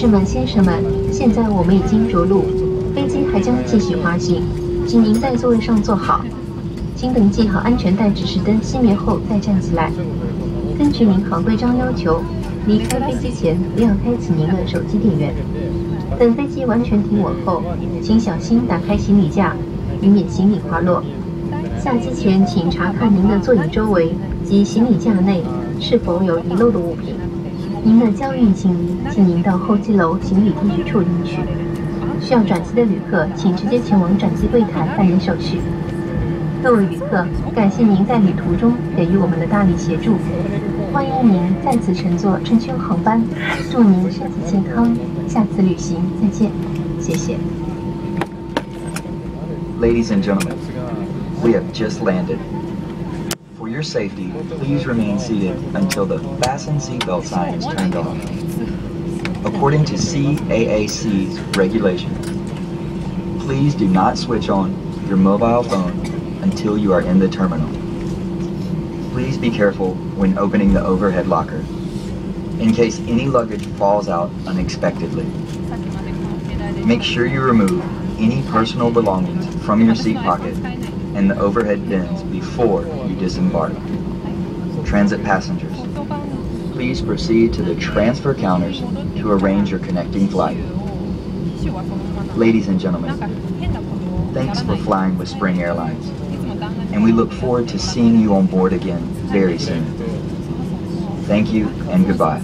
士们、先生们，现在我们已经着陆，飞机还将继续滑行，请您在座位上坐好。请等系好安全带指示灯熄灭后再站起来。根据民航规章要求，离开飞机前不要开启您的手机电源。等飞机完全停稳后，请小心打开行李架，以免行李滑落。下机前，请查看您的座椅周围及行李架内是否有遗漏的物品。您的交运行李，请您到候机楼行李提取处领取。需要转机的旅客，请直接前往转机柜台办理手续。各位旅客，感谢您在旅途中给予我们的大力协助，欢迎您再次乘坐证券航班，祝您身体健康，下次旅行再见，谢谢。Ladies and gentlemen, we have just landed. For your safety, please remain seated until the fasten seatbelt sign is turned off. According to CAAC's regulations, please do not switch on your mobile phone until you are in the terminal. Please be careful when opening the overhead locker, in case any luggage falls out unexpectedly. Make sure you remove any personal belongings from your seat pocket and the overhead bins before you disembark. Transit passengers, please proceed to the transfer counters to arrange your connecting flight. Ladies and gentlemen, thanks for flying with Spring Airlines, and we look forward to seeing you on board again very soon. Thank you and goodbye.